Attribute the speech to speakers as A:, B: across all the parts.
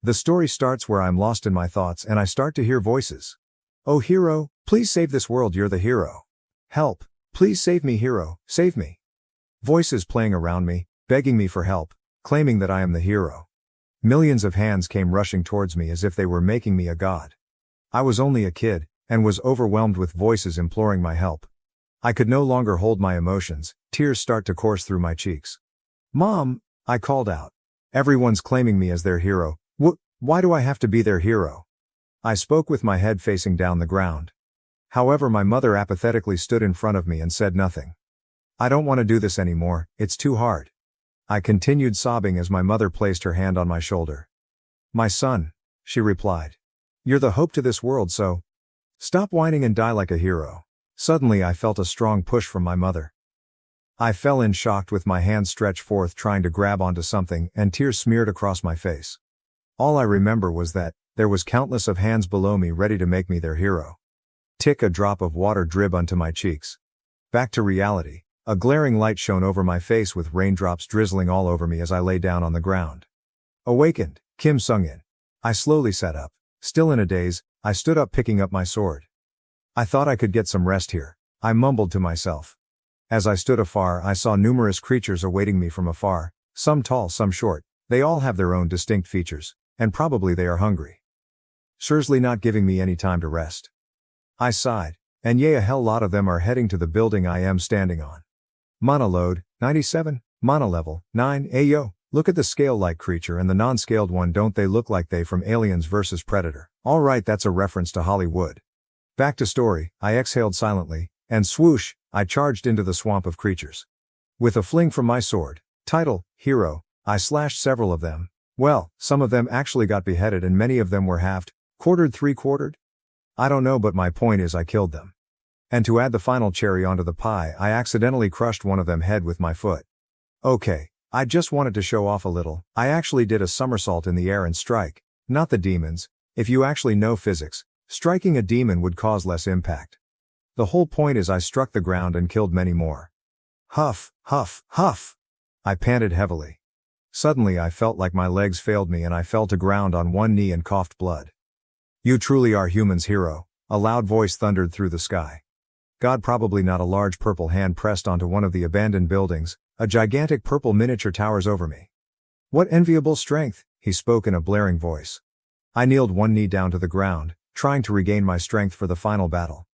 A: The story starts where I'm lost in my thoughts and I start to hear voices. Oh hero, please save this world, you're the hero. Help, please save me hero, save me. Voices playing around me, begging me for help, claiming that I am the hero. Millions of hands came rushing towards me as if they were making me a god. I was only a kid, and was overwhelmed with voices imploring my help. I could no longer hold my emotions, tears start to course through my cheeks. Mom, I called out. Everyone's claiming me as their hero. Why do I have to be their hero? I spoke with my head facing down the ground. However, my mother apathetically stood in front of me and said nothing. I don't want to do this anymore, it's too hard. I continued sobbing as my mother placed her hand on my shoulder. My son, she replied. You're the hope to this world, so stop whining and die like a hero. Suddenly I felt a strong push from my mother. I fell in shocked with my hands stretched forth trying to grab onto something and tears smeared across my face. All I remember was that there was countless of hands below me ready to make me their hero. Tick, a drop of water drib onto my cheeks. Back to reality. A glaring light shone over my face with raindrops drizzling all over me as I lay down on the ground. Awakened, Kim sung in. I slowly sat up. Still in a daze, I stood up picking up my sword. I thought I could get some rest here, I mumbled to myself. As I stood afar, I saw numerous creatures awaiting me from afar, some tall, some short. They all have their own distinct features, and probably they are hungry. Surely not giving me any time to rest. I sighed, and a hell lot of them are heading to the building I am standing on. Mana load, 97, mana level, 9, ayo. Look at the scale-like creature and the non-scaled one, don't they look like they from Aliens vs Predator? Alright, that's a reference to Hollywood. Back to story, I exhaled silently, and swoosh, I charged into the swamp of creatures. With a fling from my sword, title, hero, I slashed several of them. Well, some of them actually got beheaded and many of them were halved, quartered, three-quartered. I don't know, but my point is I killed them. And to add the final cherry onto the pie, I accidentally crushed one of them head with my foot. Okay, I just wanted to show off a little. I actually did a somersault in the air and strike, not the demons. If you actually know physics, striking a demon would cause less impact. The whole point is I struck the ground and killed many more. Huff, huff, huff. I panted heavily. Suddenly I felt like my legs failed me and I fell to ground on one knee and coughed blood. You truly are humans, hero, a loud voice thundered through the sky. God, probably not. A large purple hand pressed onto one of the abandoned buildings. A gigantic purple miniature towers over me. What enviable strength, he spoke in a blaring voice. I kneeled one knee down to the ground, trying to regain my strength for the final battle.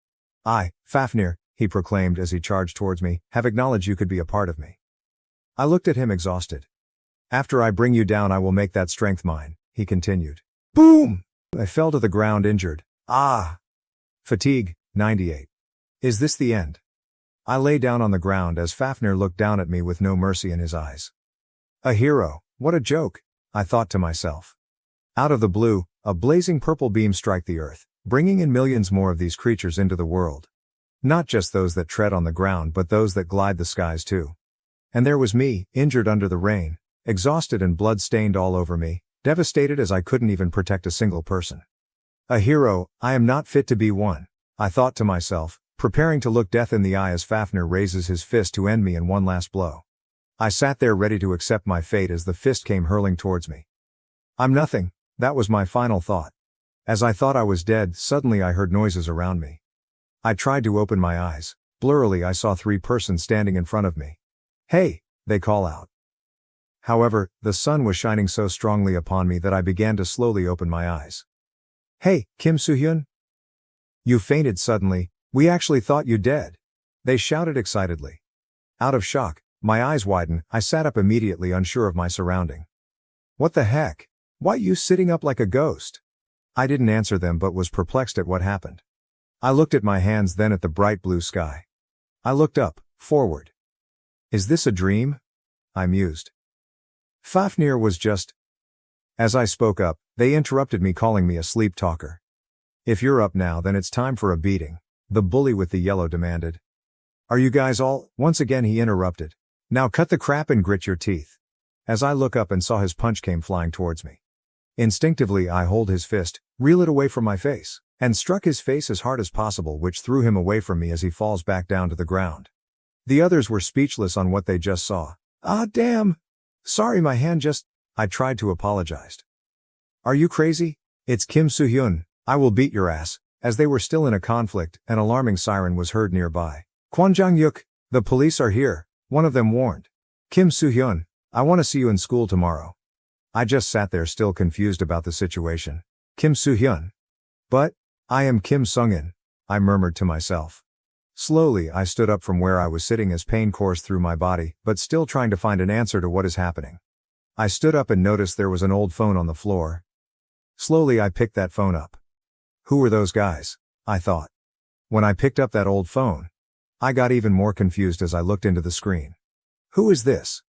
A: I, Fafnir, he proclaimed as he charged towards me, have acknowledged you could be a part of me. I looked at him exhausted. After I bring you down I will make that strength mine, he continued. Boom! I fell to the ground injured. Ah! Fatigue, 98. Is this the end? I lay down on the ground as Fafnir looked down at me with no mercy in his eyes. A hero, what a joke, I thought to myself. Out of the blue, a blazing purple beam struck the earth, bringing in millions more of these creatures into the world. Not just those that tread on the ground but those that glide the skies too. And there was me, injured under the rain, exhausted and blood-stained all over me, devastated as I couldn't even protect a single person. A hero, I am not fit to be one, I thought to myself, preparing to look death in the eye as Fafnir raises his fist to end me in one last blow. I sat there ready to accept my fate as the fist came hurling towards me. I'm nothing, that was my final thought. As I thought I was dead, suddenly I heard noises around me. I tried to open my eyes. Blurrily I saw three persons standing in front of me. Hey, they call out. However, the sun was shining so strongly upon me that I began to slowly open my eyes. Hey, Kim Soo-hyun? You fainted suddenly, we actually thought you dead. They shouted excitedly. Out of shock, my eyes widened, I sat up immediately unsure of my surrounding. What the heck? Why you sitting up like a ghost? I didn't answer them but was perplexed at what happened. I looked at my hands then at the bright blue sky. I looked up, forward. Is this a dream? I mused. Fafnir was just... As I spoke up, they interrupted me calling me a sleep talker. If you're up now then it's time for a beating, the bully with the yellow demanded. Are you guys all... Once again he interrupted. Now cut the crap and grit your teeth. As I look up and saw his punch came flying towards me. Instinctively I hold his fist, reel it away from my face, and struck his face as hard as possible, which threw him away from me as he falls back down to the ground. The others were speechless on what they just saw. Ah damn! Sorry, my hand just... I tried to apologize. Are you crazy? It's Kim Soo-hyun, I will beat your ass. As they were still in a conflict, an alarming siren was heard nearby. Kwanjang-yuk, the police are here, one of them warned. Kim Soo-hyun, I want to see you in school tomorrow. I just sat there still confused about the situation. Kim Soo-hyun. But, I am Kim Sung-in, I murmured to myself. Slowly I stood up from where I was sitting as pain coursed through my body, but still trying to find an answer to what is happening. I stood up and noticed there was an old phone on the floor. Slowly I picked that phone up. Who were those guys? I thought. When I picked up that old phone, I got even more confused as I looked into the screen. Who is this?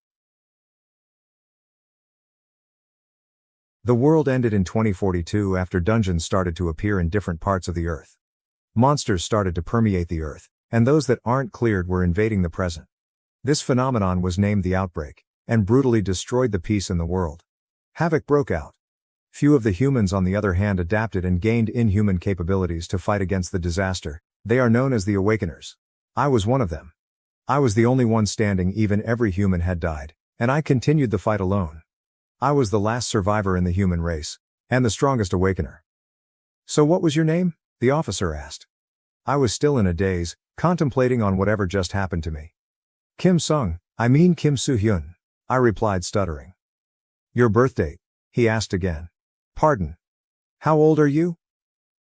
A: The world ended in 2042 after dungeons started to appear in different parts of the earth. Monsters started to permeate the earth, and those that aren't cleared were invading the present. This phenomenon was named the outbreak, and brutally destroyed the peace in the world. Havoc broke out. Few of the humans on the other hand adapted and gained inhuman capabilities to fight against the disaster. They are known as the Awakeners. I was one of them. I was the only one standing, even every human had died, and I continued the fight alone. I was the last survivor in the human race, and the strongest Awakener. So what was your name? The officer asked. I was still in a daze, contemplating on whatever just happened to me. Kim Soo-hyun, I replied stuttering. Your birth date? He asked again. Pardon. How old are you?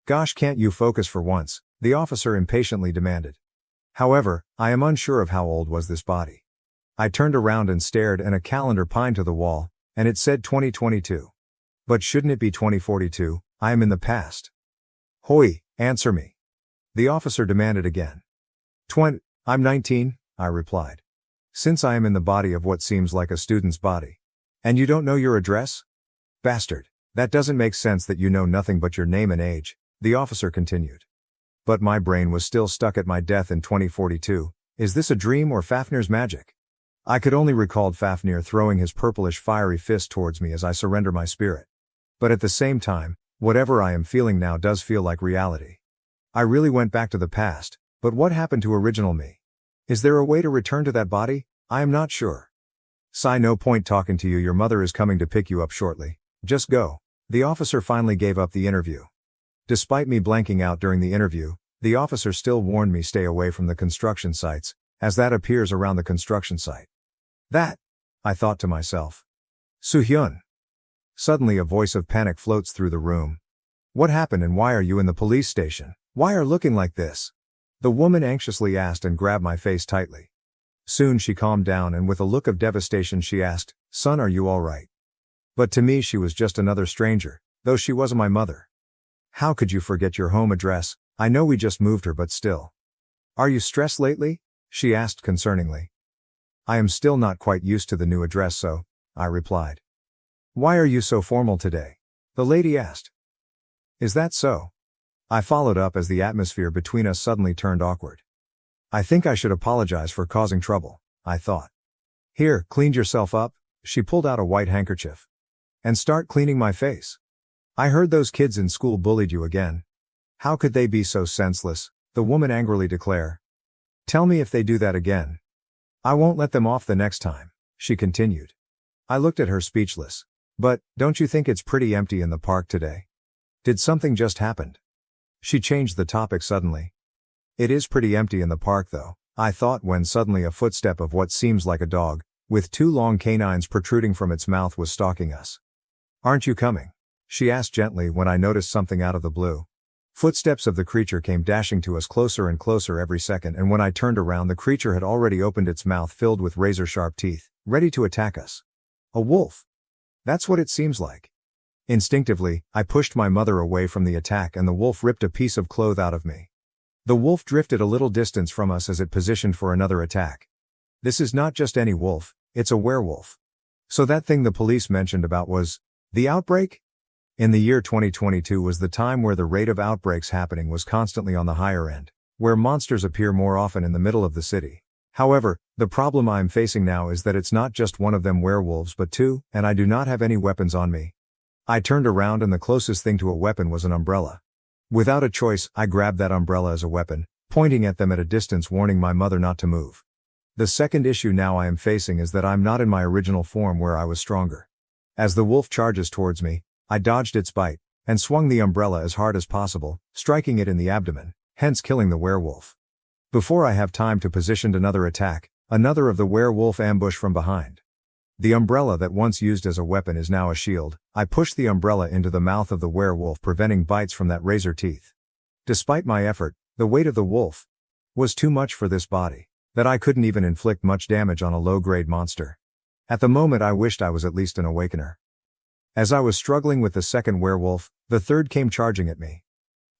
A: Gosh, can't you focus for once? The officer impatiently demanded. However, I am unsure of how old was this body. I turned around and stared, and a calendar pinned to the wall, and it said 2022. But shouldn't it be 2042? I am in the past. Hoi, answer me. The officer demanded again. I'm 19, I replied. Since I am in the body of what seems like a student's body. And you don't know your address? Bastard. That doesn't make sense that you know nothing but your name and age, the officer continued. But my brain was still stuck at my death in 2042. Is this a dream or Fafnir's magic? I could only recall Fafnir throwing his purplish fiery fist towards me as I surrender my spirit. But at the same time, whatever I am feeling now does feel like reality. I really went back to the past, but what happened to original me? Is there a way to return to that body? I am not sure. Sigh, no point talking to you, your mother is coming to pick you up shortly. Just go. The officer finally gave up the interview. Despite me blanking out during the interview, the officer still warned me stay away from the construction sites, as that appears around the construction site. That, I thought to myself. Soo-hyun. Suddenly a voice of panic floats through the room. What happened and why are you in the police station? Why are looking like this? The woman anxiously asked and grabbed my face tightly. Soon she calmed down and with a look of devastation she asked, Son, are you all right? But to me she was just another stranger, though she was my mother. How could you forget your home address? I know we just moved her, but still. Are you stressed lately? She asked concerningly. I am still not quite used to the new address, so, I replied. Why are you so formal today? The lady asked. Is that so? I followed up as the atmosphere between us suddenly turned awkward. I think I should apologize for causing trouble, I thought. Here, cleaned yourself up? She pulled out a white handkerchief. And start cleaning my face. I heard those kids in school bullied you again. How could they be so senseless? The woman angrily declared. Tell me if they do that again. I won't let them off the next time, she continued. I looked at her speechless. But, don't you think it's pretty empty in the park today? Did something just happen? She changed the topic suddenly. It is pretty empty in the park though, I thought, when suddenly a footstep of what seems like a dog, with two long canines protruding from its mouth, was stalking us. Aren't you coming? She asked gently when I noticed something out of the blue. Footsteps of the creature came dashing to us closer and closer every second, and when I turned around the creature had already opened its mouth filled with razor-sharp teeth, ready to attack us. A wolf. That's what it seems like. Instinctively, I pushed my mother away from the attack and the wolf ripped a piece of cloth out of me. The wolf drifted a little distance from us as it positioned for another attack. This is not just any wolf, it's a werewolf. So that thing the police mentioned about was the outbreak? In the year 2022 was the time where the rate of outbreaks happening was constantly on the higher end, where monsters appear more often in the middle of the city. However, the problem I'm facing now is that it's not just one of them werewolves but two, and I do not have any weapons on me. I turned around and the closest thing to a weapon was an umbrella. Without a choice, I grabbed that umbrella as a weapon, pointing at them at a distance, warning my mother not to move. The second issue now I am facing is that I'm not in my original form where I was stronger. As the wolf charges towards me, I dodged its bite, and swung the umbrella as hard as possible, striking it in the abdomen, hence killing the werewolf. Before I have time to position another attack, another of the werewolf ambush from behind. The umbrella that once used as a weapon is now a shield. I push the umbrella into the mouth of the werewolf, preventing bites from that razor teeth. Despite my effort, the weight of the wolf was too much for this body, that I couldn't even inflict much damage on a low-grade monster. At the moment I wished I was at least an awakener. As I was struggling with the second werewolf, the third came charging at me.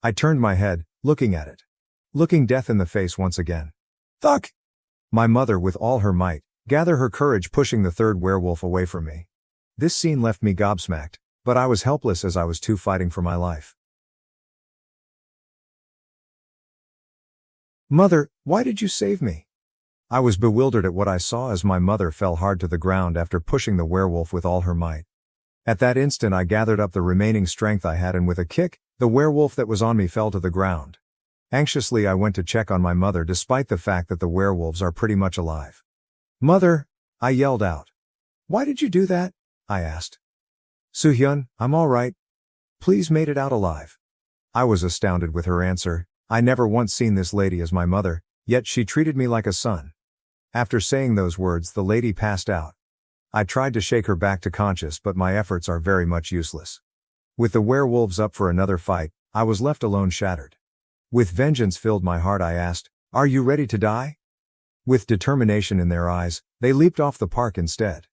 A: I turned my head, looking at it. Looking death in the face once again. Thuck! My mother, with all her might, gathered her courage, pushing the third werewolf away from me. This scene left me gobsmacked, but I was helpless as I was too fighting for my life. Mother, why did you save me? I was bewildered at what I saw as my mother fell hard to the ground after pushing the werewolf with all her might. At that instant I gathered up the remaining strength I had, and with a kick, the werewolf that was on me fell to the ground. Anxiously I went to check on my mother, despite the fact that the werewolves are pretty much alive. Mother! I yelled out. Why did you do that? I asked. Soo-hyun, I'm all right. Please made it out alive. I was astounded with her answer. I never once seen this lady as my mother, yet she treated me like a son. After saying those words, the lady passed out. I tried to shake her back to conscious, but my efforts are very much useless. With the werewolves up for another fight, I was left alone, shattered. With vengeance filled my heart, I asked, "Are you ready to die?" With determination in their eyes, they leaped off the park instead.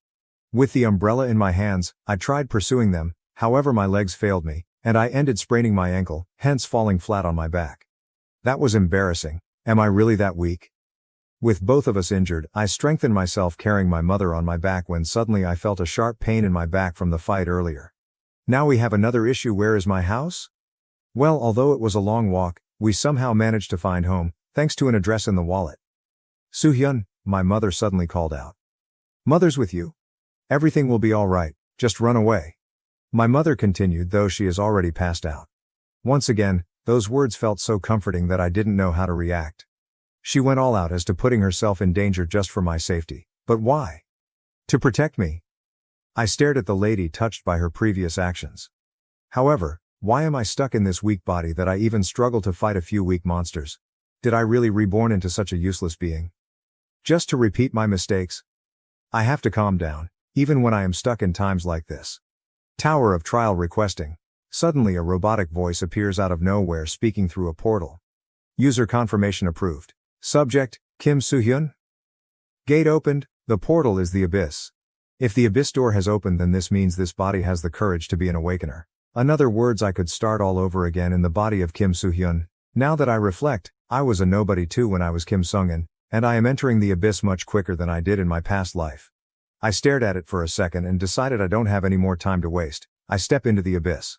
A: With the umbrella in my hands, I tried pursuing them, however my legs failed me, and I ended spraining my ankle, hence falling flat on my back. That was embarrassing. Am I really that weak? With both of us injured, I strengthened myself carrying my mother on my back when suddenly I felt a sharp pain in my back from the fight earlier. Now we have another issue. Where is my house? Well, although it was a long walk, we somehow managed to find home, thanks to an address in the wallet. Soo-hyun, my mother suddenly called out. Mother's with you? Everything will be all right, just run away. My mother continued, though she is already passed out. Once again, those words felt so comforting that I didn't know how to react. She went all out as to putting herself in danger just for my safety. But why? To protect me. I stared at the lady, touched by her previous actions. However, why am I stuck in this weak body that I even struggle to fight a few weak monsters? Did I really reborn into such a useless being? Just to repeat my mistakes? I have to calm down, even when I am stuck in times like this. Tower of Trial requesting. Suddenly a robotic voice appears out of nowhere, speaking through a portal. User confirmation approved. Subject, Kim Soo-hyun. Gate opened. The portal is the abyss. If the abyss door has opened, then this means this body has the courage to be an awakener. In other words, I could start all over again in the body of Kim Soo-hyun. Now that I reflect, I was a nobody too when I was Kim Sung-in, and I am entering the abyss much quicker than I did in my past life. I stared at it for a second and decided I don't have any more time to waste. I step into the abyss.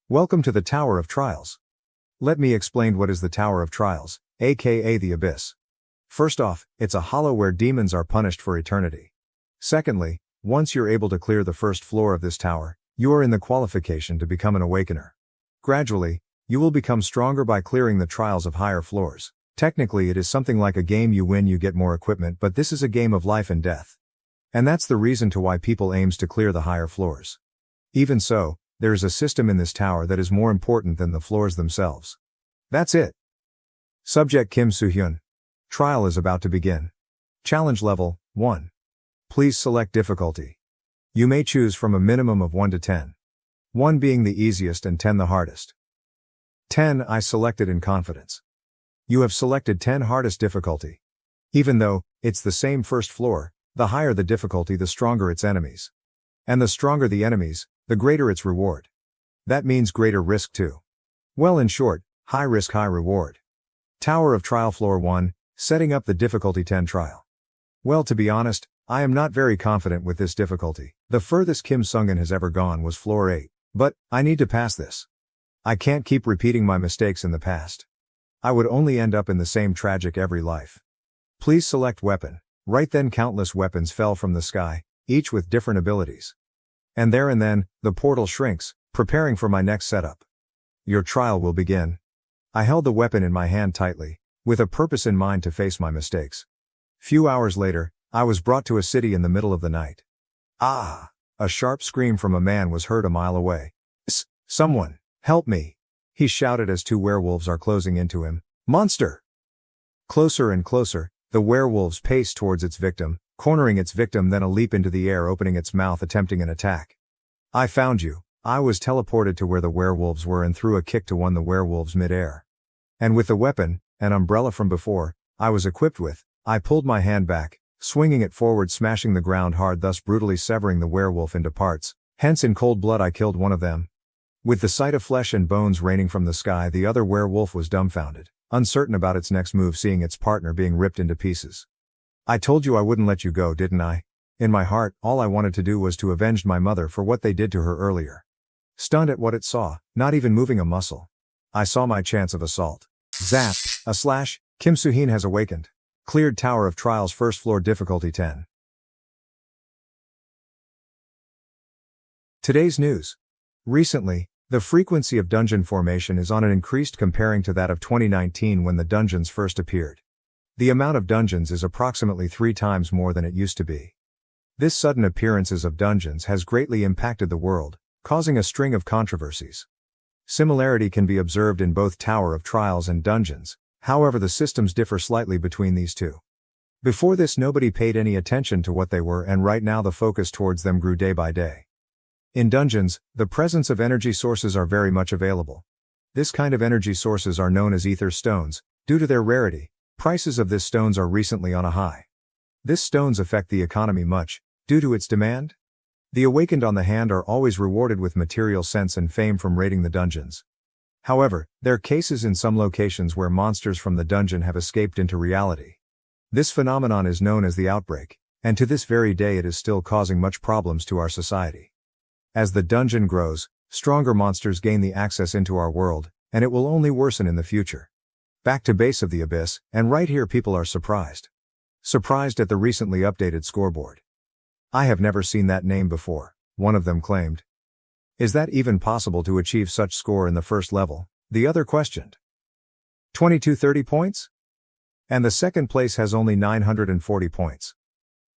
A: Welcome to the Tower of Trials. Let me explain what is the Tower of Trials, aka the Abyss. First off, it's a hollow where demons are punished for eternity. Secondly, once you're able to clear the first floor of this tower, you are in the qualification to become an awakener. Gradually, you will become stronger by clearing the trials of higher floors. Technically, it is something like a game. You win, you get more equipment, but this is a game of life and death. And that's the reason to why people aims to clear the higher floors. Even so, there is a system in this tower that is more important than the floors themselves. That's it. Subject, Kim Soo-hyun. Trial is about to begin. Challenge level 1. Please select difficulty. You may choose from a minimum of 1 to 10. 1 being the easiest and 10 the hardest. 10 I selected in confidence. You have selected 10 hardest difficulty. Even though it's the same first floor, the higher the difficulty, the stronger its enemies. And the stronger the enemies, the greater its reward. That means greater risk too. Well, in short, high risk, high reward. Tower of Trial Floor 1, setting up the difficulty 10 trial. Well, to be honest, I am not very confident with this difficulty. The furthest Kim Sung-in has ever gone was floor 8. But, I need to pass this. I can't keep repeating my mistakes in the past. I would only end up in the same tragic every life. Please select weapon. Right then countless weapons fell from the sky, each with different abilities. And there and then, the portal shrinks, preparing for my next setup. Your trial will begin. I held the weapon in my hand tightly, with a purpose in mind to face my mistakes. Few hours later, I was brought to a city in the middle of the night. Ah! A sharp scream from a man was heard a mile away. Someone, help me! He shouted as two werewolves are closing into him. Monster! Closer and closer, the werewolves paced towards its victim, cornering its victim, then a leap into the air, opening its mouth, attempting an attack. I found you. I was teleported to where the werewolves were and threw a kick to one of the werewolves mid-air. And with the weapon, an umbrella from before, I was equipped with, I pulled my hand back, swinging it forward, smashing the ground hard, thus brutally severing the werewolf into parts. Hence in cold blood I killed one of them. With the sight of flesh and bones raining from the sky, the other werewolf was dumbfounded, uncertain about its next move, seeing its partner being ripped into pieces. I told you I wouldn't let you go, didn't I? In my heart, all I wanted to do was to avenge my mother for what they did to her earlier. Stunned at what it saw, not even moving a muscle, I saw my chance of assault. Zap! A slash! Kim Soo-hyun has awakened. Cleared Tower of Trials, first floor, difficulty 10. Today's news. Recently, the frequency of dungeon formation is on an increased comparing to that of 2019 when the dungeons first appeared. The amount of dungeons is approximately 3 times more than it used to be. This sudden appearances of dungeons has greatly impacted the world, causing a string of controversies. Similarity can be observed in both Tower of Trials and dungeons, however the systems differ slightly between these two. Before this nobody paid any attention to what they were, and right now the focus towards them grew day by day. In dungeons, the presence of energy sources are very much available. This kind of energy sources are known as ether stones. Due to their rarity, prices of this stones are recently on a high. This stones affect the economy much, due to its demand. The awakened on the hand are always rewarded with material sense and fame from raiding the dungeons. However, there are cases in some locations where monsters from the dungeon have escaped into reality. This phenomenon is known as the outbreak, and to this very day it is still causing much problems to our society. As the dungeon grows, stronger monsters gain the access into our world, and it will only worsen in the future. Back to base of the abyss, and right here people are surprised. Surprised at the recently updated scoreboard. I have never seen that name before, one of them claimed. Is that even possible to achieve such score in the first level? The other questioned. 2230 points? And the second place has only 940 points.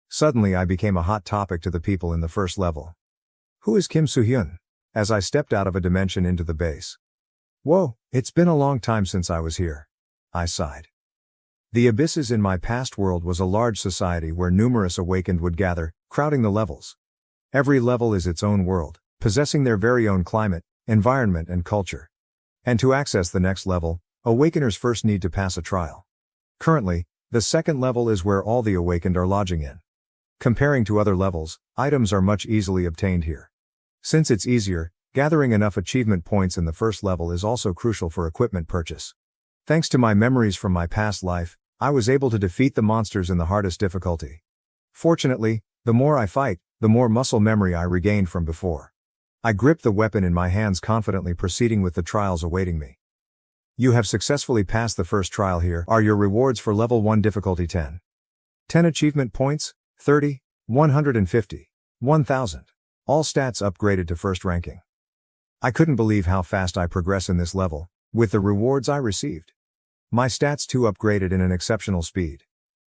A: Suddenly I became a hot topic to the people in the first level. Who is Kim Soo-hyun? As I stepped out of a dimension into the base. Whoa, it's been a long time since I was here. I sighed. The abysses in my past world was a large society where numerous awakened would gather, crowding the levels. Every level is its own world, possessing their very own climate, environment and culture. And to access the next level, awakeners first need to pass a trial. Currently, the second level is where all the awakened are lodging in. Comparing to other levels, items are much easily obtained here. Since it's easier, gathering enough achievement points in the first level is also crucial for equipment purchase. Thanks to my memories from my past life, I was able to defeat the monsters in the hardest difficulty. Fortunately, the more I fight, the more muscle memory I regained from before. I gripped the weapon in my hands, confidently proceeding with the trials awaiting me. You have successfully passed the first trial. Here are your rewards for level 1 difficulty 10. 10 achievement points, 30, 150, 1000. All stats upgraded to first ranking. I couldn't believe how fast I progress in this level, with the rewards I received. My stats too upgraded in an exceptional speed.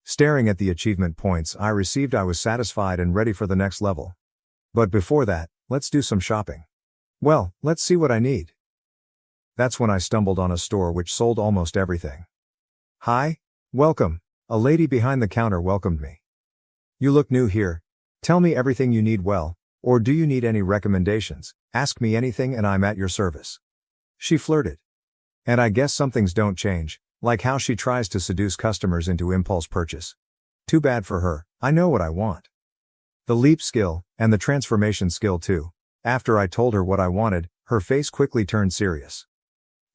A: Staring at the achievement points I received, I was satisfied and ready for the next level. But before that, let's do some shopping. Well, let's see what I need. That's when I stumbled on a store which sold almost everything. Hi, welcome. A lady behind the counter welcomed me. You look new here. Tell me everything you need, well, or do you need any recommendations? Ask me anything and I'm at your service. She flirted. And I guess some things don't change, like how she tries to seduce customers into impulse purchase. Too bad for her, I know what I want. The leap skill, and the transformation skill too. After I told her what I wanted, her face quickly turned serious.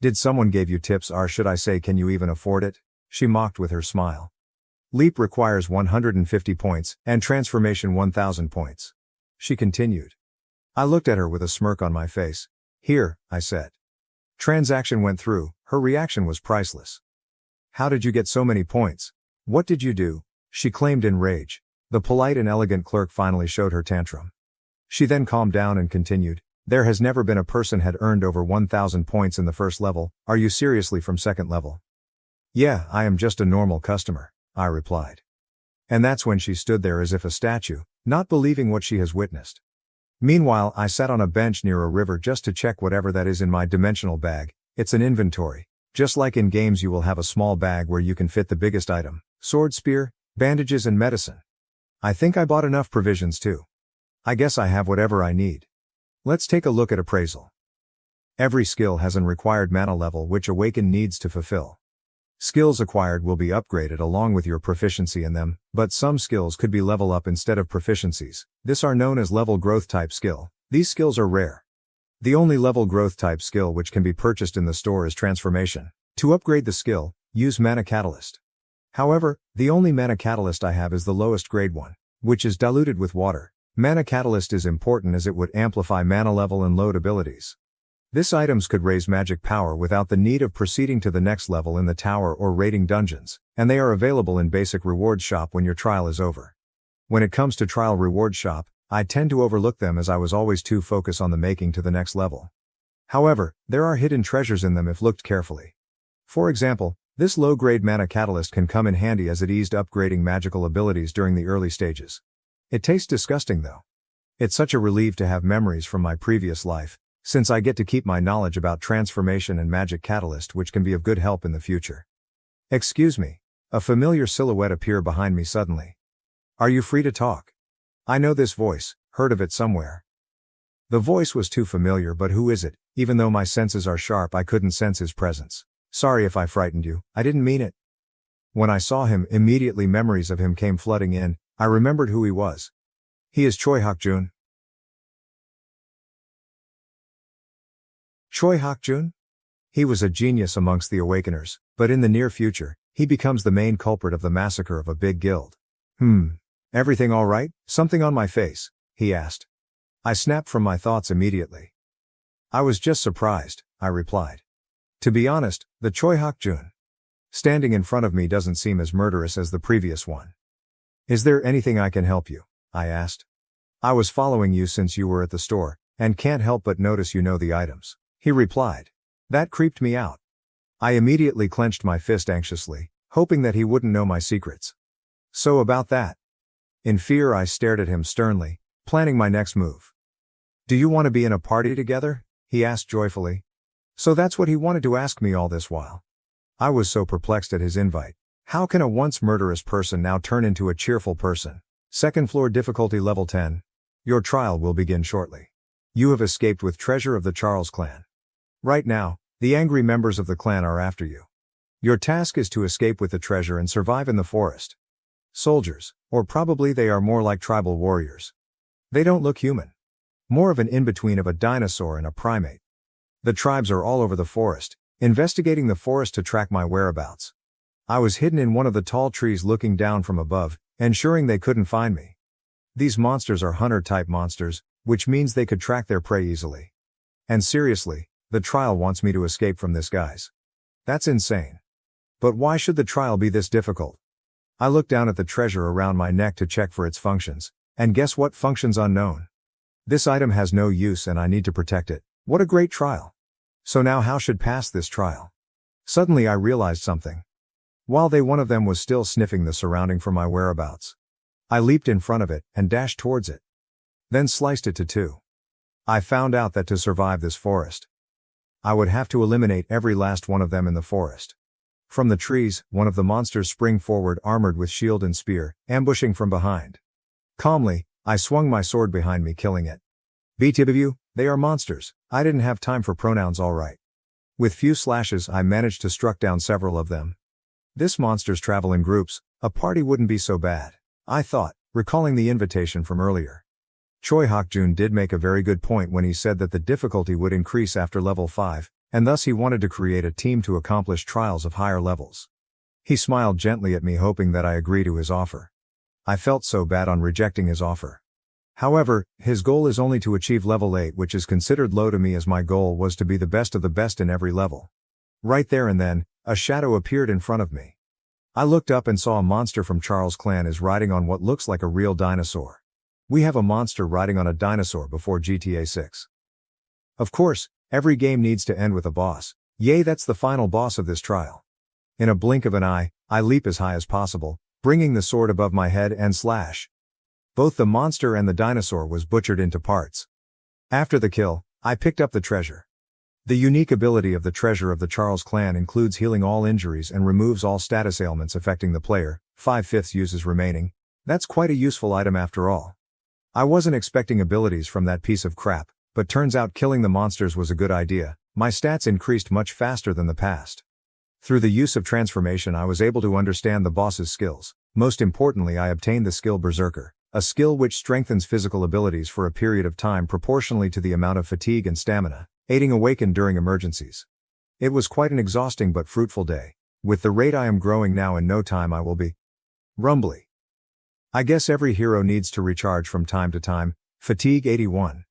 A: Did someone give you tips, or should I say can you even afford it? She mocked with her smile. Leap requires 150 points, and transformation 1000 points. She continued. I looked at her with a smirk on my face. Here, I said. Transaction went through, her reaction was priceless. How did you get so many points? What did you do? She claimed in rage. The polite and elegant clerk finally showed her tantrum. She then calmed down and continued. There has never been a person had earned over 1000 points in the first level. Are you seriously from second level? Yeah, I am just a normal customer, I replied. And that's when she stood there as if a statue, not believing what she has witnessed. Meanwhile, I sat on a bench near a river just to check whatever that is in my dimensional bag. It's an inventory. Just like in games, you will have a small bag where you can fit the biggest item: sword, spear, bandages, and medicine. I think I bought enough provisions too. I guess I have whatever I need. Let's take a look at appraisal. Every skill has an required mana level which Awaken needs to fulfill. Skills acquired will be upgraded along with your proficiency in them, but some skills could be level up instead of proficiencies. These are known as level growth type skill. These skills are rare. The only level growth type skill which can be purchased in the store is transformation. To upgrade the skill, use Mana Catalyst. However, the only Mana Catalyst I have is the lowest grade one, which is diluted with water. Mana Catalyst is important as it would amplify mana level and load abilities. This items could raise magic power without the need of proceeding to the next level in the tower or raiding dungeons, and they are available in basic reward shop when your trial is over. When it comes to trial reward shop, I tend to overlook them as I was always too focused on the making to the next level. However, there are hidden treasures in them if looked carefully. For example, this low-grade Mana Catalyst can come in handy as it eased upgrading magical abilities during the early stages. It tastes disgusting though. It's such a relief to have memories from my previous life, since I get to keep my knowledge about transformation and magic catalyst, which can be of good help in the future. Excuse me. A familiar silhouette appeared behind me suddenly. Are you free to talk? I know this voice, heard of it somewhere. The voice was too familiar, but who is it? Even though my senses are sharp, I couldn't sense his presence. Sorry if I frightened you, I didn't mean it. When I saw him, immediately memories of him came flooding in. I remembered who he was. He is Choi Hak-jun. Choi Hak-jun? He was a genius amongst the Awakeners, but in the near future, he becomes the main culprit of the massacre of a big guild. Everything all right? Something on my face? He asked. I snapped from my thoughts immediately. I was just surprised, I replied. To be honest, the Choi Hak-jun standing in front of me doesn't seem as murderous as the previous one. Is there anything I can help you? I asked. I was following you since you were at the store, and can't help but notice you know the items. He replied. That creeped me out. I immediately clenched my fist anxiously, hoping that he wouldn't know my secrets. So about that. In fear, I stared at him sternly, planning my next move. Do you want to be in a party together? He asked joyfully. So that's what he wanted to ask me all this while. I was so perplexed at his invite. How can a once murderous person now turn into a cheerful person? Second floor, difficulty level 10. Your trial will begin shortly. You have escaped with treasure of the Charles clan. Right now, the angry members of the clan are after you. Your task is to escape with the treasure and survive in the forest. Soldiers, or probably they are more like tribal warriors. They don't look human. More of an in-between of a dinosaur and a primate. The tribes are all over the forest, investigating the forest to track my whereabouts. I was hidden in one of the tall trees looking down from above, ensuring they couldn't find me. These monsters are hunter-type monsters, which means they could track their prey easily. And seriously, the trial wants me to escape from this guys. That's insane. But why should the trial be this difficult? I looked down at the treasure around my neck to check for its functions, and guess what? Functions unknown. This item has no use and I need to protect it. What a great trial. So now how should pass this trial? Suddenly I realized something. While one of them was still sniffing the surrounding for my whereabouts. I leaped in front of it and dashed towards it. Then sliced it to two. I found out that to survive this forest, I would have to eliminate every last one of them in the forest. From the trees, one of the monsters sprang forward armored with shield and spear, ambushing from behind. Calmly, I swung my sword behind me, killing it. BTW, they are monsters. I didn't have time for pronouns, alright. With few slashes I managed to struck down several of them. This monsters travel in groups, a party wouldn't be so bad, I thought, recalling the invitation from earlier. Choi Hak-jun did make a very good point when he said that the difficulty would increase after level 5, and thus he wanted to create a team to accomplish trials of higher levels. He smiled gently at me, hoping that I agree to his offer. I felt so bad on rejecting his offer. However, his goal is only to achieve level 8, which is considered low to me, as my goal was to be the best of the best in every level. Right there and then, a shadow appeared in front of me. I looked up and saw a monster from Charles' clan is riding on what looks like a real dinosaur. We have a monster riding on a dinosaur before GTA 6. Of course, every game needs to end with a boss. Yay, that's the final boss of this trial. In a blink of an eye, I leap as high as possible, bringing the sword above my head and slash. Both the monster and the dinosaur was butchered into parts. After the kill, I picked up the treasure. The unique ability of the treasure of the Charles clan includes healing all injuries and removes all status ailments affecting the player, 5/5 uses remaining. That's quite a useful item after all. I wasn't expecting abilities from that piece of crap, but turns out killing the monsters was a good idea. My stats increased much faster than the past. Through the use of transformation I was able to understand the boss's skills. Most importantly I obtained the skill Berserker, a skill which strengthens physical abilities for a period of time proportionally to the amount of fatigue and stamina, aiding awaken during emergencies. It was quite an exhausting but fruitful day. With the rate I am growing now, in no time I will be rumbly. I guess every hero needs to recharge from time to time. Fatigue 81.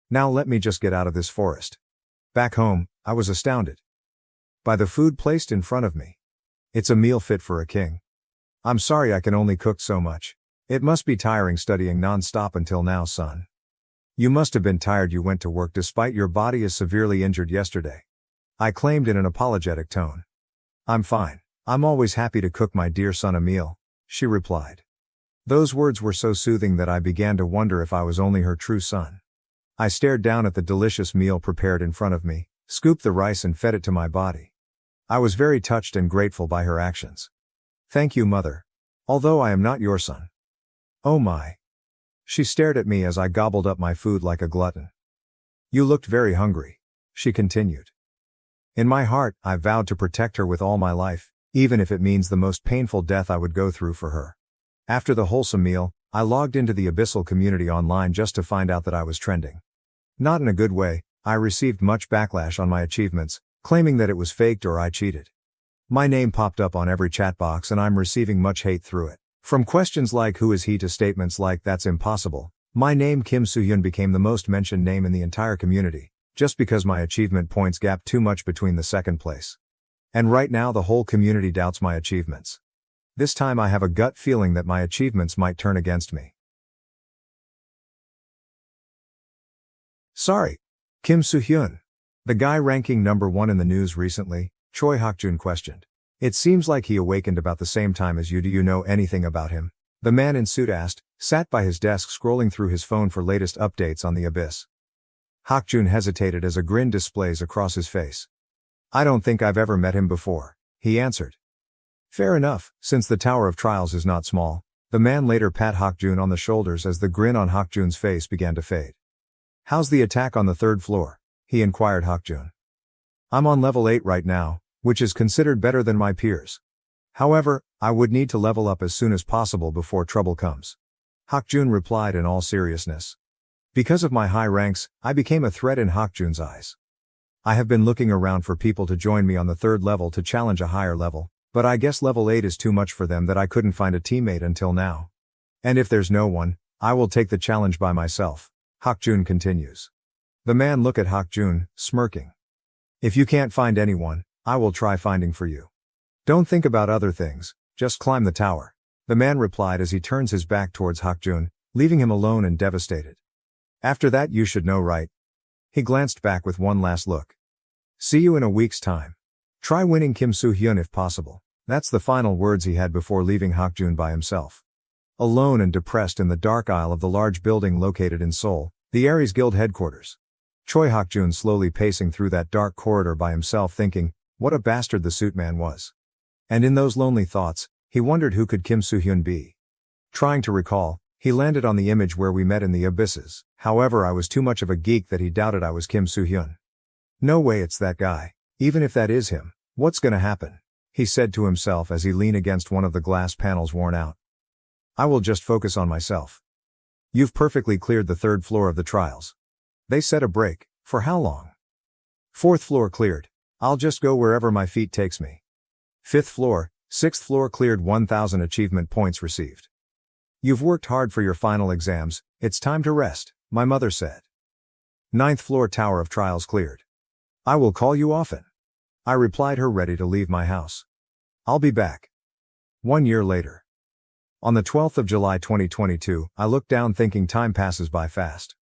A: Now let me just get out of this forest. Back home, I was astounded by the food placed in front of me. It's a meal fit for a king. I'm sorry I can only cook so much. It must be tiring studying non-stop until now, son. You must have been tired. You went to work despite your body is severely injured yesterday. I claimed in an apologetic tone. I'm fine. I'm always happy to cook my dear son a meal, she replied. Those words were so soothing that I began to wonder if I was only her true son. I stared down at the delicious meal prepared in front of me, scooped the rice and fed it to my body. I was very touched and grateful by her actions. Thank you, mother. Although I am not your son. Oh my. She stared at me as I gobbled up my food like a glutton. You looked very hungry, she continued. In my heart, I vowed to protect her with all my life, even if it means the most painful death I would go through for her. After the wholesome meal, I logged into the Abyssal community online just to find out that I was trending. Not in a good way. I received much backlash on my achievements, claiming that it was faked or I cheated. My name popped up on every chat box and I'm receiving much hate through it. From questions like who is he to statements like that's impossible. My name Kim Soo-hyun became the most mentioned name in the entire community, just because my achievement points gap too much between the second place. And right now the whole community doubts my achievements. This time I have a gut feeling that my achievements might turn against me. Sorry, Kim Soo-hyun. The guy ranking number 1 in the news recently, Choi Hak-jun questioned. It seems like he awakened about the same time as you. Do you know anything about him? The man in suit asked, sat by his desk scrolling through his phone for latest updates on the abyss. Hak-jun hesitated as a grin displays across his face. I don't think I've ever met him before, he answered. Fair enough, since the Tower of Trials is not small. The man later pat Hak-jun on the shoulders as the grin on Hak-jun's face began to fade. How's the attack on the 3rd floor? He inquired Hak-jun. I'm on level 8 right now, which is considered better than my peers. However, I would need to level up as soon as possible before trouble comes. Hak-jun replied in all seriousness. Because of my high ranks, I became a threat in Hak-jun's eyes. I have been looking around for people to join me on the 3rd level to challenge a higher level, but I guess level 8 is too much for them that I couldn't find a teammate until now. And if there's no one, I will take the challenge by myself, Hak-jun continues. The man looked at Hak-jun, smirking. If you can't find anyone, I will try finding for you. Don't think about other things, just climb the tower. The man replied as he turns his back towards Hak-jun, leaving him alone and devastated. After that you should know, right? He glanced back with one last look. See you in a week's time. Try winning Kim Soo-hyun if possible. That's the final words he had before leaving Hak-jun by himself. Alone and depressed in the dark aisle of the large building located in Seoul, the Ares Guild headquarters. Choi Hak-jun slowly pacing through that dark corridor by himself thinking, what a bastard the suit man was. And in those lonely thoughts, he wondered who could Kim Soo-hyun be. Trying to recall, he landed on the image where we met in the abysses. However, I was too much of a geek that he doubted I was Kim Soo-hyun. No way it's that guy. Even if that is him, what's gonna happen? He said to himself as he leaned against one of the glass panels worn out. I will just focus on myself. You've perfectly cleared the 3rd floor of the trials. They set a break. For how long? 4th floor cleared. I'll just go wherever my feet takes me. 5th floor, 6th floor cleared. 1000 achievement points received. You've worked hard for your final exams, it's time to rest, my mother said. 9th floor Tower of Trials cleared. I will call you often. I replied her, ready to leave my house. I'll be back. 1 year later. On the 12th of July 2022, I looked down thinking time passes by fast.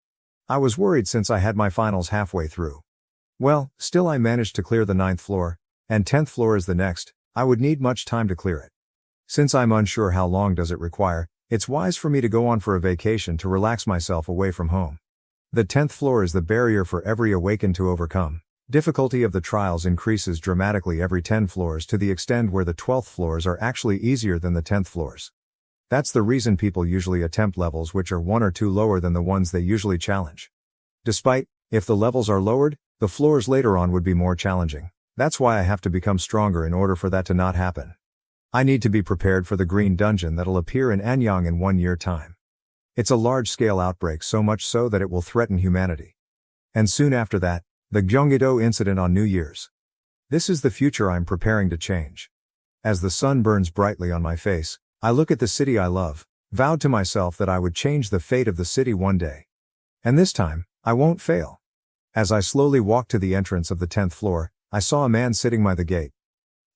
A: I was worried since I had my finals halfway through. Well, still I managed to clear the 9th floor, and 10th floor is the next. I would need much time to clear it. Since I'm unsure how long does it require, it's wise for me to go on for a vacation to relax myself away from home. The 10th floor is the barrier for every awakened to overcome. Difficulty of the trials increases dramatically every 10 floors to the extent where the 12th floors are actually easier than the 10th floors. That's the reason people usually attempt levels which are 1 or 2 lower than the ones they usually challenge. Despite, if the levels are lowered, the floors later on would be more challenging. That's why I have to become stronger in order for that to not happen. I need to be prepared for the green dungeon that'll appear in Anyang in 1 year time. It's a large-scale outbreak, so much so that it will threaten humanity. And soon after that, the Gyeonggi-do incident on New Year's. This is the future I'm preparing to change. As the sun burns brightly on my face, I look at the city I love, vowed to myself that I would change the fate of the city one day. And this time, I won't fail. As I slowly walked to the entrance of the 10th floor, I saw a man sitting by the gate.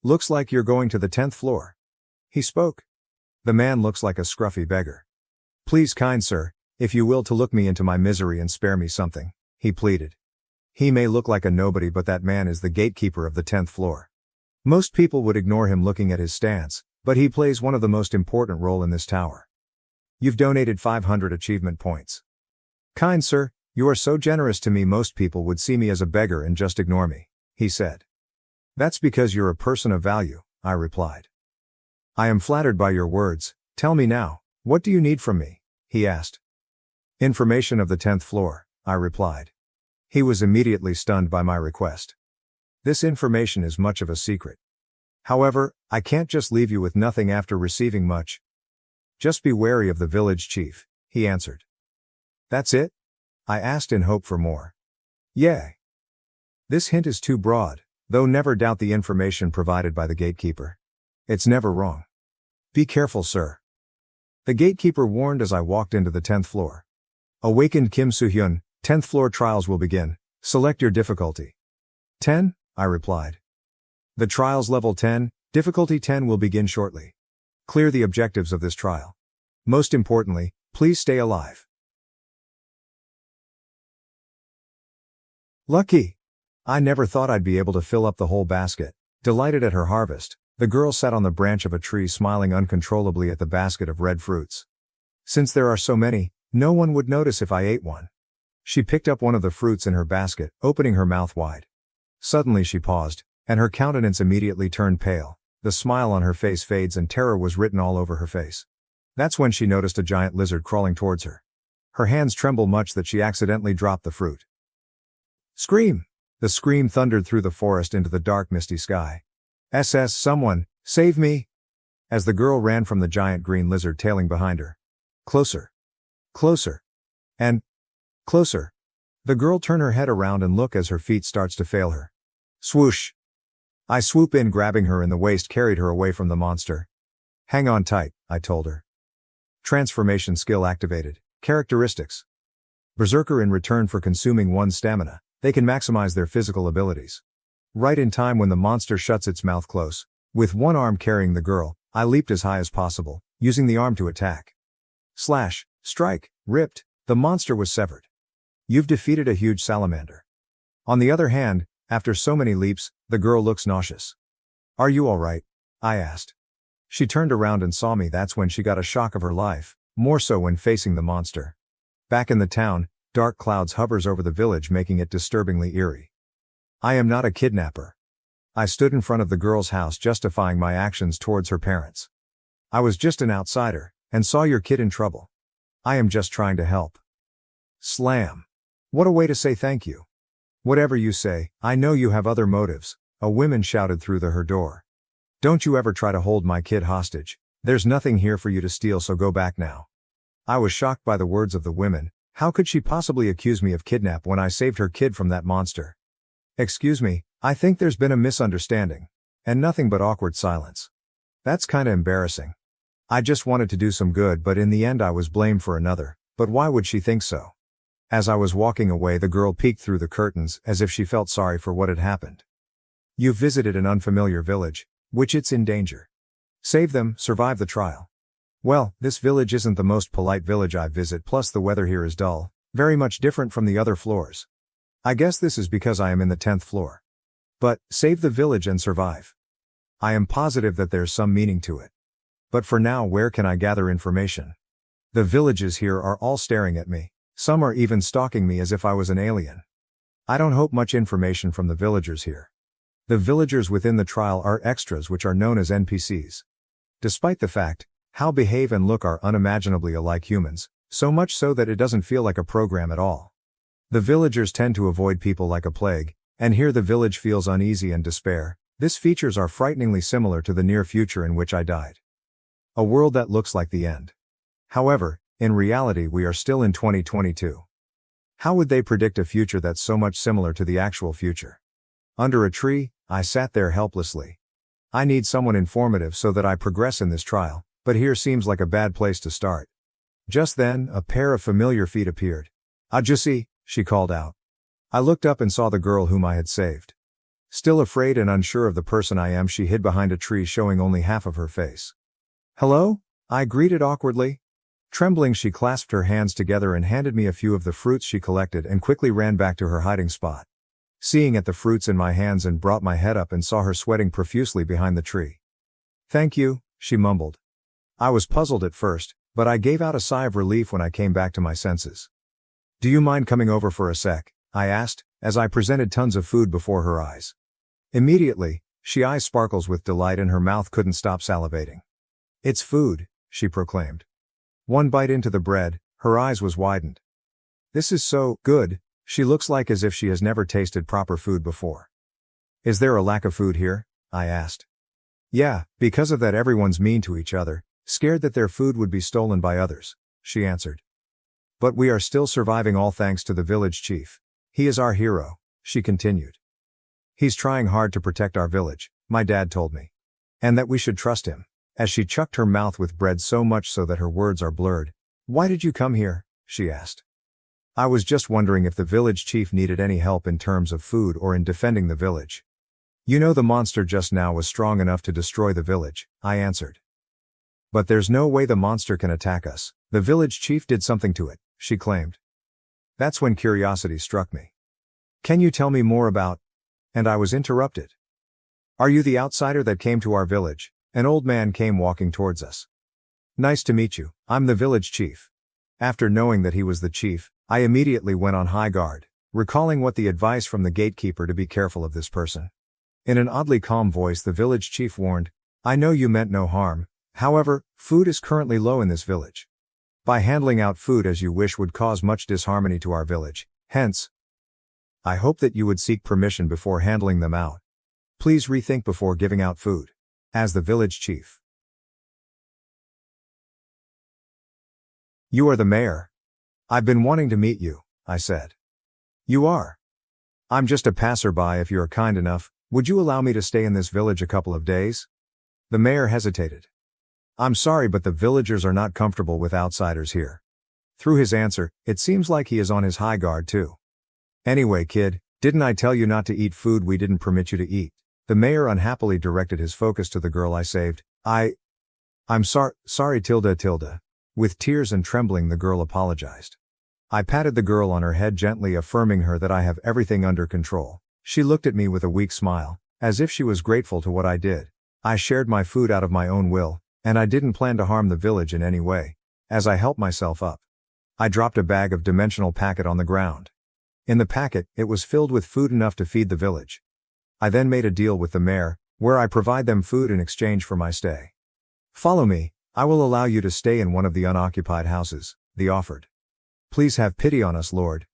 A: "Looks like you're going to the 10th floor." He spoke. The man looks like a scruffy beggar. "Please, kind sir, if you will to look me into my misery and spare me something," he pleaded. He may look like a nobody, but that man is the gatekeeper of the 10th floor. Most people would ignore him looking at his stance, but he plays one of the most important role in this tower. "You've donated 500 achievement points. Kind sir, you are so generous to me. Most people would see me as a beggar and just ignore me," he said. "That's because you're a person of value," I replied. "I am flattered by your words. Tell me now, what do you need from me?" he asked. "Information of the 10th floor," I replied. He was immediately stunned by my request. "This information is much of a secret. However, I can't just leave you with nothing after receiving much. Just be wary of the village chief," he answered. "That's it?" I asked in hope for more. "Yeah. This hint is too broad, though never doubt the information provided by the gatekeeper. It's never wrong. Be careful, sir." The gatekeeper warned as I walked into the 10th floor. "Awakened Kim Soo-hyun, 10th floor trials will begin. Select your difficulty." 10, I replied. "The trials level 10, difficulty 10 will begin shortly. Clear the objectives of this trial. Most importantly, please stay alive." Lucky! I never thought I'd be able to fill up the whole basket. Delighted at her harvest, the girl sat on the branch of a tree smiling uncontrollably at the basket of red fruits. Since there are so many, no one would notice if I ate one. She picked up one of the fruits in her basket, opening her mouth wide. Suddenly she paused, and her countenance immediately turned pale. The smile on her face fades and terror was written all over her face. That's when she noticed a giant lizard crawling towards her. Her hands tremble much that she accidentally dropped the fruit. Scream! The scream thundered through the forest into the dark misty sky. Someone, save me! As the girl ran from the giant green lizard tailing behind her. Closer. Closer. And closer. The girl turned her head around and look as her feet starts to fail her. Swoosh! I swoop in, grabbing her in the waist, carried her away from the monster. Hang on tight, I told her. Transformation skill activated. Characteristics. Berserker. In return for consuming 1 stamina, they can maximize their physical abilities. Right in time when the monster shuts its mouth close. With one arm carrying the girl, I leaped as high as possible, using the arm to attack. Slash, strike, ripped, the monster was severed. You've defeated a huge salamander. On the other hand, after so many leaps, the girl looks nauseous. Are you alright? I asked. She turned around and saw me. That's when she got a shock of her life, more so when facing the monster. Back in the town, dark clouds hovers over the village, making it disturbingly eerie. I am not a kidnapper. I stood in front of the girl's house justifying my actions towards her parents. I was just an outsider, and saw your kid in trouble. I am just trying to help. Slam. What a way to say thank you. Whatever you say, I know you have other motives, a woman shouted through her door. Don't you ever try to hold my kid hostage. There's nothing here for you to steal, so go back now. I was shocked by the words of the women. How could she possibly accuse me of kidnap when I saved her kid from that monster? Excuse me, I think there's been a misunderstanding. And nothing but awkward silence. That's kinda embarrassing. I just wanted to do some good, but in the end I was blamed for another. But why would she think so? As I was walking away, the girl peeked through the curtains as if she felt sorry for what had happened. You've visited an unfamiliar village, which it's in danger. Save them, survive the trial. Well, this village isn't the most polite village I visit, plus the weather here is dull, very much different from the other floors. I guess this is because I am in the 10th floor. But, save the village and survive. I am positive that there's some meaning to it. But for now, where can I gather information? The villages here are all staring at me. Some are even stalking me as if I was an alien. I don't hope much information from the villagers here. The villagers within the trial are extras, which are known as NPCs. Despite the fact, how behave and look are unimaginably alike humans, so much so that it doesn't feel like a program at all. The villagers tend to avoid people like a plague, and here the village feels uneasy and despair. These features are frighteningly similar to the near future in which I died. A world that looks like the end. However, in reality we are still in 2022. How would they predict a future that's so much similar to the actual future? Under a tree, I sat there helplessly. I need someone informative so that I progress in this trial, but here seems like a bad place to start. Just then, a pair of familiar feet appeared. "Ajusi," she called out. I looked up and saw the girl whom I had saved. Still afraid and unsure of the person I am, she hid behind a tree, showing only half of her face. "Hello?" I greeted awkwardly. Trembling, she clasped her hands together and handed me a few of the fruits she collected and quickly ran back to her hiding spot. Seeing at the fruits in my hands and brought my head up and saw her sweating profusely behind the tree. "Thank you," she mumbled. I was puzzled at first, but I gave out a sigh of relief when I came back to my senses. "Do you mind coming over for a sec?" I asked, as I presented tons of food before her eyes. Immediately, she eyes sparkles with delight and her mouth couldn't stop salivating. "It's food," she proclaimed. One bite into the bread, her eyes was widened. "This is so good," she looks like as if she has never tasted proper food before. "Is there a lack of food here?" I asked. "Yeah, because of that everyone's mean to each other, scared that their food would be stolen by others," she answered. "But we are still surviving, all thanks to the village chief. He is our hero," she continued. "He's trying hard to protect our village, my dad told me. And that we should trust him," as she chucked her mouth with bread so much so that her words are blurred. "Why did you come here?" she asked. "I was just wondering if the village chief needed any help in terms of food or in defending the village. You know, the monster just now was strong enough to destroy the village," I answered. "But there's no way the monster can attack us. The village chief did something to it," she claimed. That's when curiosity struck me. "Can you tell me more about—" And I was interrupted. "Are you the outsider that came to our village?" An old man came walking towards us. "Nice to meet you, I'm the village chief." After knowing that he was the chief, I immediately went on high guard, recalling what the advice from the gatekeeper to be careful of this person. In an oddly calm voice the village chief warned, "I know you meant no harm, however, food is currently low in this village. By handling out food as you wish would cause much disharmony to our village, hence, I hope that you would seek permission before handling them out. Please rethink before giving out food. As the village chief." "You are the mayor. I've been wanting to meet you," I said. "You are? I'm just a passerby. If you are kind enough, would you allow me to stay in this village a couple of days?" The mayor hesitated. "I'm sorry, but the villagers are not comfortable with outsiders here." Through his answer, it seems like he is on his high guard too. "Anyway, kid, didn't I tell you not to eat food we didn't permit you to eat?" The mayor unhappily directed his focus to the girl I saved. I'm sorry tilde. With tears and trembling the girl apologized. I patted the girl on her head gently, affirming her that I have everything under control. She looked at me with a weak smile, as if she was grateful to what I did. I shared my food out of my own will, and I didn't plan to harm the village in any way. As I helped myself up, I dropped a bag of dimensional packet on the ground. In the packet, it was filled with food enough to feed the village. I then made a deal with the mayor, where I provide them food in exchange for my stay. "Follow me, I will allow you to stay in one of the unoccupied houses," they offered. "Please have pity on us, Lord."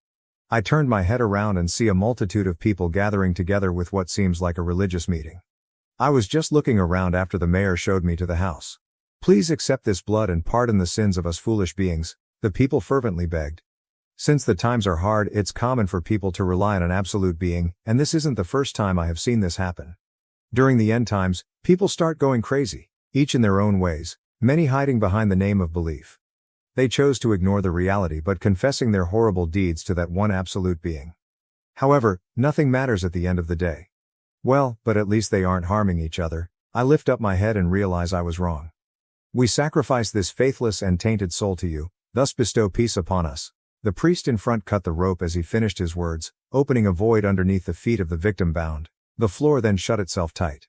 A: I turned my head around and see a multitude of people gathering together with what seems like a religious meeting. I was just looking around after the mayor showed me to the house. "Please accept this blood and pardon the sins of us foolish beings," the people fervently begged. Since the times are hard, it's common for people to rely on an absolute being, and this isn't the first time I have seen this happen. During the end times, people start going crazy, each in their own ways, many hiding behind the name of belief. They chose to ignore the reality but confessing their horrible deeds to that one absolute being. However, nothing matters at the end of the day. Well, but at least they aren't harming each other. I lift up my head and realize I was wrong. "We sacrifice this faithless and tainted soul to you, thus bestow peace upon us." The priest in front cut the rope as he finished his words, opening a void underneath the feet of the victim bound. The floor then shut itself tight.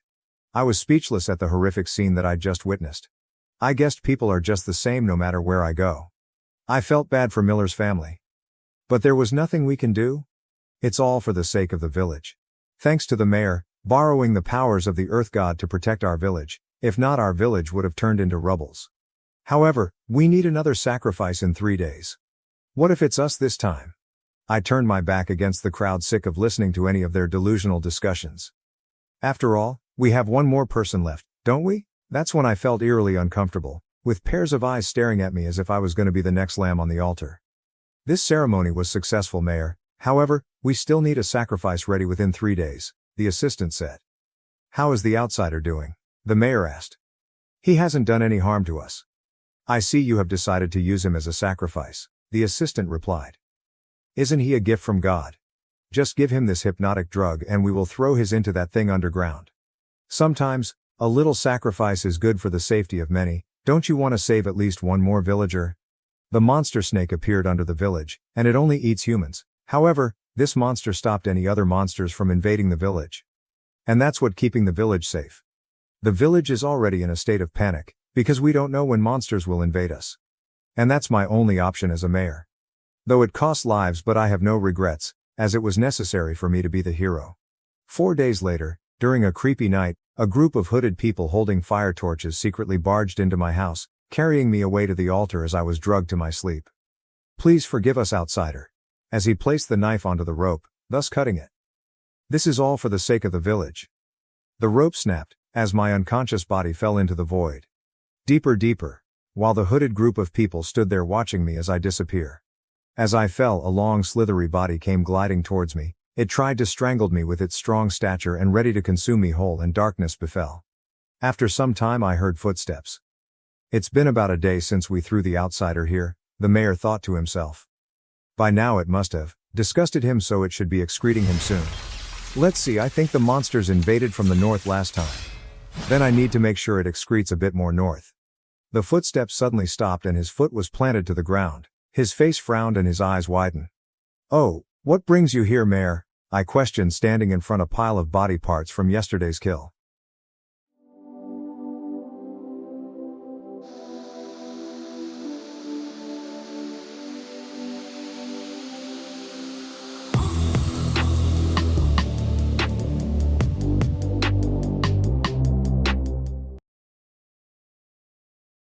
A: I was speechless at the horrific scene that I'd just witnessed. I guessed people are just the same no matter where I go. I felt bad for Miller's family. But there was nothing we can do? It's all for the sake of the village. Thanks to the mayor, borrowing the powers of the earth god to protect our village. If not, our village would have turned into rubbles. However, we need another sacrifice in 3 days. What if it's us this time? I turned my back against the crowd, sick of listening to any of their delusional discussions. After all, we have one more person left, don't we? That's when I felt eerily uncomfortable, with pairs of eyes staring at me as if I was going to be the next lamb on the altar. This ceremony was successful, Mayor. However, we still need a sacrifice ready within 3 days, the assistant said. How is the outsider doing? The mayor asked. He hasn't done any harm to us. I see you have decided to use him as a sacrifice, the assistant replied. Isn't he a gift from God? Just give him this hypnotic drug and we will throw his into that thing underground. Sometimes, a little sacrifice is good for the safety of many. Don't you want to save at least one more villager? The monster snake appeared under the village, and it only eats humans. However, this monster stopped any other monsters from invading the village. And that's what keeping the village safe. The village is already in a state of panic, because we don't know when monsters will invade us. And that's my only option as a mayor. Though it costs lives, but I have no regrets, as it was necessary for me to be the hero. 4 days later, during a creepy night, a group of hooded people holding fire torches secretly barged into my house, carrying me away to the altar as I was drugged to my sleep. Please forgive us, outsider. As he placed the knife onto the rope, thus cutting it. This is all for the sake of the village. The rope snapped, as my unconscious body fell into the void. Deeper, deeper, while the hooded group of people stood there watching me as I disappear. As I fell, a long slithery body came gliding towards me. It tried to strangle me with its strong stature and ready to consume me whole, and darkness befell. After some time I heard footsteps. It's been about a day since we threw the outsider here, the mayor thought to himself. By now it must have disgusted him, so it should be excreting him soon. Let's see, I think the monsters invaded from the north last time. Then I need to make sure it excretes a bit more north. The footsteps suddenly stopped and his foot was planted to the ground. His face frowned and his eyes widened. Oh, what brings you here, Mayor? I questioned, standing in front of a pile of body parts from yesterday's kill.